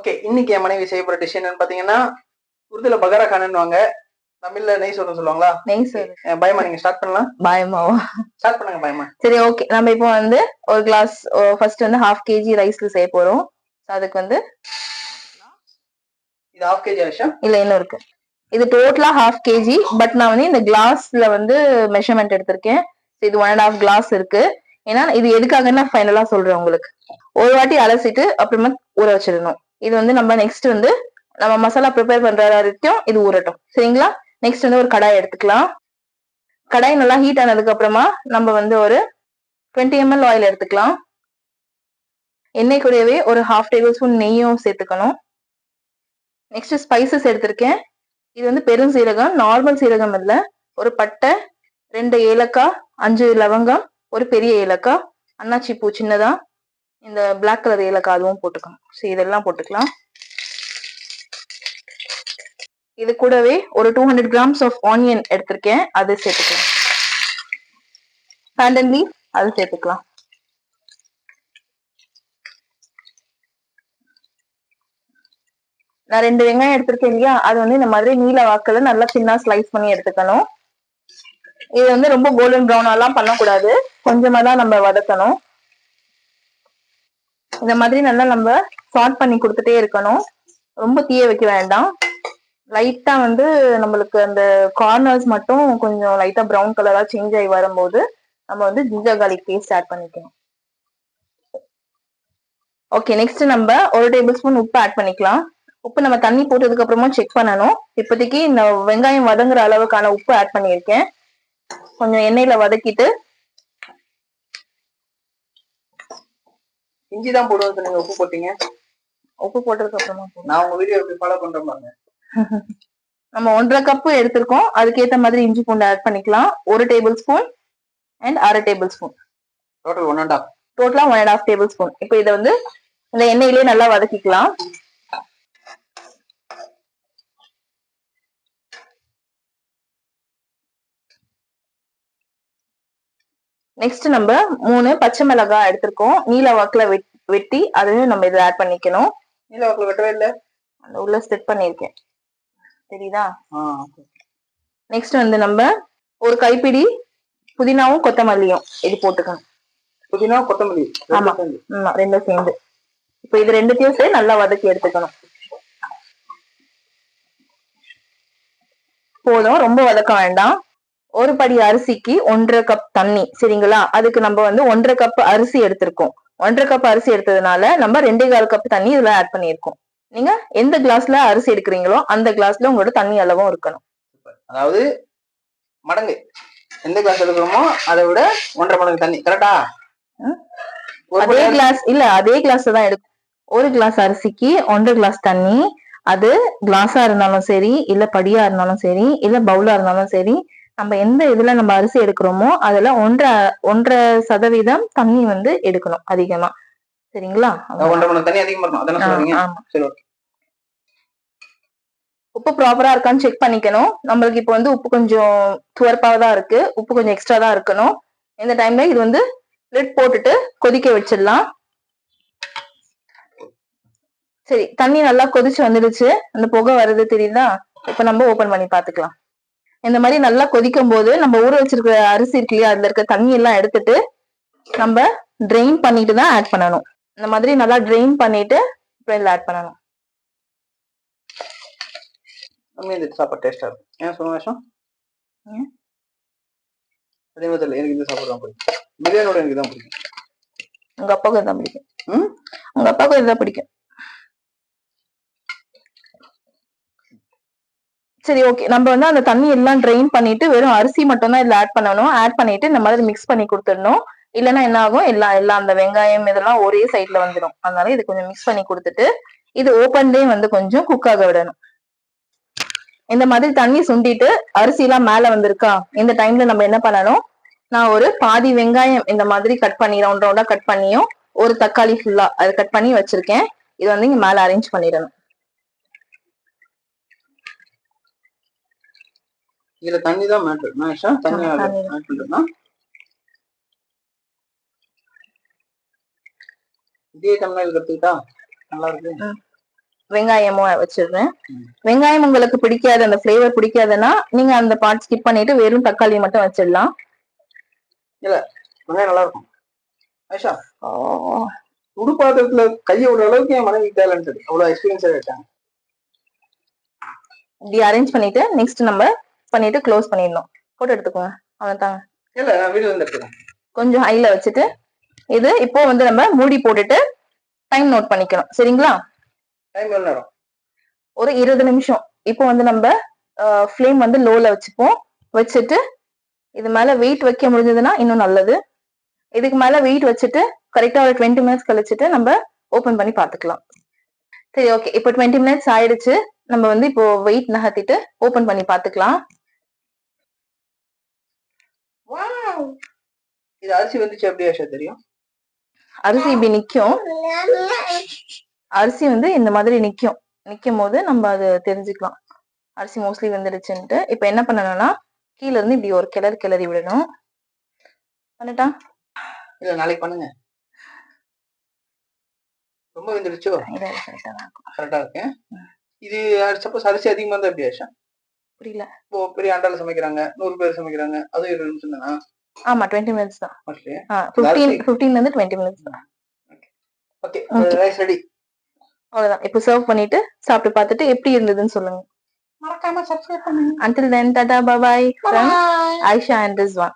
Okay, இன்னைக்கு என் மனைவி செய்ய போற டிஷ் என்னன்னு பாத்தீங்கன்னா, உருதுல பகாரா கானுன்னுவாங்க, தமிழ்ல நெய் சோறுன்னு சொல்லுவாங்களா? நெய் சோறு. பயமா நீங்க ஸ்டார்ட் பண்ணலாம்? பயமாவா? ஸ்டார்ட் பண்ணுங்க பயமா. சரி, ஓகே. நம்ம இப்போ வந்து ஒரு கிளாஸ் ஃபர்ஸ்ட் வந்து 1/2 kg ரைஸ்ல செய்ய போறோம். அதுக்கு வந்து இது 1/2 kg ஆயிஷா? இல்ல, இன்னும் இருக்கு. இது டோட்டலா 1/2 kg. பட் நான் வந்து இந்த கிளாஸ்ல வந்து மெஷர்மெண்ட் எடுத்திருக்கேன். இது 1.5 கிளாஸ் இருக்கு. ஏன்னா இது எதுக்காகன்னு நான் ஃபைனலா சொல்றேன் உங்களுக்கு. ஒரு வாட்டி அலசிட்டு அப்புறமா ஊற வச்சிடணும். இது வந்து நம்ம நெக்ஸ்ட் வந்து நம்ம மசாலா ப்ரிப்பேர் பண்ற வரைக்கும் இது ஊறட்டும். சரிங்களா? நெக்ஸ்ட் வந்து ஒரு கடாய் எடுத்துக்கலாம். கடாய் நல்லா ஹீட் ஆனதுக்கு அப்புறமா நம்ம வந்து ஒரு 20 ml ஆயில் எடுத்துக்கலாம். எண்ணெய் கூடவே ஒரு 1/2 டேபிள் ஸ்பூன் நெய்யும் சேர்த்துக்கணும். நெக்ஸ்ட் ஸ்பைசஸ் எடுத்திருக்கேன். இது வந்து பெரும் சீரகம், நார்மல் சீரகம் இல்ல. ஒரு பட்டை, 2 ஏலக்காய், 5 லவங்கம், ஒரு பெரிய ஏலக்காய், அன்னாச்சி பூ சின்னதா, இந்த பிளாக் கலர் ஏலக்காய் அதுவும் போட்டுக்கணும். சரி, இதெல்லாம் போட்டுக்கலாம். இது கூடவே ஒரு 200 கிராம்ஸ் ஆஃப் ஆனியன் எடுத்திருக்கேன், அது சேர்த்துக்கலாம். பேண்டன் லீஃப் அது சேர்த்துக்கலாம். நான் 2 வெங்காயம் எடுத்திருக்கேன் இல்லையா, அது வந்து இந்த மாதிரி நீல வாக்குல நல்லா சின்ன ஸ்லைஸ் பண்ணி எடுத்துக்கணும். இது வந்து ரொம்ப கோல்டன் ப்ரௌன் எல்லாம் பண்ணக்கூடாது, கொஞ்சமா தான் நம்ம வதக்கணும். இந்த மாதிரி நல்லா நம்ம சார்ட் பண்ணி கொடுத்துட்டே இருக்கணும். ரொம்ப தீய வைக்க வேண்டாம். லைட்டா வந்து நம்மளுக்கு அந்த கார்னர்ஸ் மட்டும் கொஞ்சம் லைட்டா ப்ரௌன் கலரா சேஞ்ச் ஆகி வரும்போது நம்ம வந்து ஜிஞ்சர் கார்லிக் பேஸ்ட் ஆட் பண்ணிக்கணும். ஓகே, நெக்ஸ்ட் நம்ம 1 டேபிள் ஸ்பூன் உப்பு ஆட் பண்ணிக்கலாம். உப்பு நம்ம தண்ணி போட்டதுக்கு அப்புறமா செக் பண்ணணும். இப்போதைக்கு இந்த வெங்காயம் வதங்குற அளவுக்கான உப்பு ஆட் பண்ணியிருக்கேன். கொஞ்சம் எண்ணெயில வதக்கிட்டு இஞ்சி தான் போடுவோம் சொன்னீங்க, உப்பு போட்டீங்க. உப்பு போட்டதுக்கு அப்புறமா நான் உங்க வீடியோ எப்படி ஃபாலோ பண்றேன் பாருங்க. நம்ம 1.5 கப் எடுத்திருக்கோம், அதுக்கேற்ற மாதிரி இஞ்சி பூண்டு ஆட் பண்ணிக்கலாம். 1 table spoon and 1/2 table spoon, total 1.5. டோட்டலா 1.5 டேபிள் ஸ்பூன். இப்போ இதை வந்து இந்த எண்ணெயிலே நல்லா வதக்கிக்கலாம். நெக்ஸ்ட் நம்ம 3 பச்சை மிளகாய் எடுத்திருக்கோம், நீல வாக்குல வெட்டி அதையும் நம்ம இதை ஆட் பண்ணிக்கணும். நீல வாக்குல வெட்டவே இல்லை, அந்த உள்ள செட் பண்ணிருக்கேன், தெரியுதா? நெக்ஸ்ட் வந்து நம்ம ஒரு கைப்பிடி புதினாவும் கொத்தமல்லியும் இது போட்டுக்கணும். புதினா கொத்தமல்லி, ஆமா, ரெண்டும் சேர்ந்து. இப்போ இது ரெண்டுத்தையும் சேர்த்து நல்லா வதக்கி எடுத்துக்கணும். போதும், ரொம்ப வதக்க வேண்டாம். ஒரு படி அரிசிக்கு 1.5 கப் தண்ணி, சரிங்களா? அதுக்கு நம்ம வந்து 1.5 கப் அரிசி எடுத்திருக்கோம். 1.5 கப் அரிசி எடுத்ததுனால நம்ம 2.25 கப் தண்ணி இதுல ஆட் பண்ணியிருக்கோம். நீங்க எந்த கிளாஸ்ல அரிசி எடுக்கிறீங்களோ அந்த கிளாஸ்ல உங்களோட தண்ணி அளவும் இருக்கணும். அதாவது மடங்கு எந்த கிளாஸ் எடுக்கிறோமோ அதை விட 1.5 மடங்கு தண்ணி, கரெக்டா? அதே கிளாஸ் இல்ல, அதே கிளாஸ் தான் எடுக்கும். ஒரு கிளாஸ் அரிசிக்கு 1.5 கிளாஸ் தண்ணி. அது கிளாஸா இருந்தாலும் சரி, இல்ல படியா இருந்தாலும் சரி, இல்ல பவுலா இருந்தாலும் சரி, நம்ம எந்த இதுல நம்ம அரிசி எடுக்கிறோமோ அதுல 1.5% தண்ணி வந்து எடுக்கணும் அதிகமா, சரிங்களா? 1.5 மடங்கு தண்ணி அதிகமா இருக்கணும், அதானே சொல்றீங்க? சரி, ஓகே. உப்பு ப்ராப்பரா இருக்கான்னு செக் பண்ணிக்கணும். நம்மளுக்கு இப்போ வந்து உப்பு கொஞ்சம் துவர்ப்பாக தான் இருக்கு, உப்பு கொஞ்சம் எக்ஸ்ட்ரா தான் இருக்கணும். இந்த டைம்ல இது வந்து லிட் போட்டுட்டு கொதிக்க வச்சிடலாம். சரி, தண்ணி நல்லா கொதிச்சு வந்துடுச்சு, அந்த புகை வருது தெரியுதா? இப்ப நம்ம ஓபன் பண்ணி பாத்துக்கலாம். இந்த மாதிரி நல்லா கொதிக்கும் போது நம்ம ஊற வச்சிருக்கிற அரிசி இருக்கு இல்லையா, அதுல இருக்க தண்ணி எல்லாம் எடுத்துட்டு நம்ம ட்ரெயின் பண்ணிட்டு தான் ஆட் பண்ணணும். இந்த மாதிரி நல்லா ட்ரெயின் பண்ணிட்டு அப்புறம் இதுல ஆட் பண்ணணும். இந்த சாப்பாடு டேஸ்டா இருக்கும். ஏன் சொல்லுங்க விஷயம்? அதே மாதிரி எனக்கு இந்த சாப்பாடு தான் பிடிக்கும். பிரியாணியோட எனக்கு தான் பிடிக்கும். உங்க அப்பாவுக்கு தான் பிடிக்கும். உங்க அப்பாவுக்கு இதுதான் பிடிக்கும். சரி, ஓகே. நம்ம வந்து அந்த தண்ணி எல்லாம் ட்ரெயின் பண்ணிட்டு வெறும் அரிசி மட்டும் தான் இதுல ஆட் பண்ணணும். ஆட் பண்ணிட்டு இந்த மாதிரி மிக்ஸ் பண்ணி கொடுத்துடணும். இல்லைன்னா என்ன ஆகும், எல்லாம் அந்த வெங்காயம் இதெல்லாம் ஒரே சைட்ல வந்துடும். அதனால இது கொஞ்சம் மிக்ஸ் பண்ணி கொடுத்துட்டு இது ஓப்பன்லயே வந்து கொஞ்சம் குக் ஆக விடணும். இந்த மாதிரி தண்ணி சுண்டிட்டு அரிசி எல்லாம் மேல வந்திருக்கா, இந்த டைம்ல நம்ம என்ன பண்ணணும், நான் ஒரு பாதி வெங்காயம் இந்த மாதிரி கட் பண்ணி ரவுண்ட் ரவுண்டா கட் பண்ணியும் ஒரு தக்காளி ஃபுல்லா அதை கட் பண்ணி வச்சிருக்கேன். இது வந்து இங்க மேல அரேஞ்ச் பண்ணிடணும். இதுல தண்ணி தான் மேட்டர். தண்ணி இதே தமிழ்ல கத்துக்கிட்டா நல்லா இருக்கு. வெங்காயமும் வச்சிடுறேன். வெங்காயம் உங்களுக்கு பிடிக்காது, அந்த ஃபிளேவர் பிடிக்காதுன்னா நீங்க அந்த பார்ட் ஸ்கிப் பண்ணிட்டு வெறும் தக்காளி மட்டும் வச்சிடலாம். இல்ல வெங்காயம் நல்லா இருக்கும். ஐஷா சுடு பாத்திரத்துல கையை விடுற அளவுக்கு என் மனைவி டேலண்ட், அவ்வளவு எக்ஸ்பீரியன்ஸ் ஆயிட்டாங்க. இப்படி அரேஞ்ச் பண்ணிட்டு நெக்ஸ்ட் நம்ம பண்ணிட்டு க்ளோஸ் பண்ணிடணும். போட்டோ எடுத்துக்கோங்க. அவ்வளவுதாங்க. இல்ல நான் வீடியோ வந்து எடுத்துக்கிறேன். கொஞ்சம் ஹைல வச்சுட்டு இது இப்போ வந்து நம்ம மூடி போட்டுட்டு டைம் நோட் பண்ணிக்கணும். சரிங்களா? டைம் எவ்வளவு நேரம்? ஒரு 20 நிமிஷம். இப்போ வந்து நம்ம ஃப்ளேம் வந்து லோல வச்சுப்போம். வச்சுட்டு இது மேல வெயிட் வைக்க முடிஞ்சதுன்னா இன்னும் நல்லது. இதுக்கு மேல வெயிட் வச்சுட்டு கரெக்டா ஒரு 20 மினிட்ஸ் கழிச்சுட்டு நம்ம ஓபன் பண்ணி பாத்துக்கலாம். சரி, ஓகே. இப்போ 20 மினிட்ஸ் ஆயிடுச்சு. நம்ம வந்து இப்போ வெயிட் நகர்த்திட்டு ஓபன் பண்ணி பாத்துக்கலாம். இது அரிசி வந்துச்சு எப்படி ஆஷா தெரியும்? அரிசி இப்படி நிக்கும். அரிசி வந்து இந்த மாதிரி நிக்கும் போது நம்ம அது தெரிஞ்சுக்கலாம் அரிசி மோஸ்ட்லி வந்துடுச்சுன்ட்டு. இப்ப என்ன பண்ணணும்னா கீழ இருந்து இப்படி ஒரு கிளறி விடணும். பண்ணிட்டா? இல்ல நாளைக்கு பண்ணுங்க. ரொம்ப வந்துடுச்சோ? கரெக்டா இருக்கு. இது சப்போஸ் அரிசி அதிகமா இருந்தா எப்படி ஆஷா? புரியல. இப்போ பெரிய ஆண்டால சமைக்கிறாங்க, 100 பேர் சமைக்கிறாங்க, அது 20 நிமிஷம் தானா? ஆமா, 20 மினிட்ஸ் தான். 15 இருந்து 20 மினிட்ஸ் தான். Okay, rice ready. அவ்வளவுதான். இப்போ சர்வ் பண்ணிட்டு சாப்பிட்டு பார்த்துட்டு எப்படி இருந்ததுன்னு சொல்லுங்க. மறக்காம சப்ஸ்கிரைப் பண்ணுங்க. Until then, tata, bye bye from Aisha and Rizwan.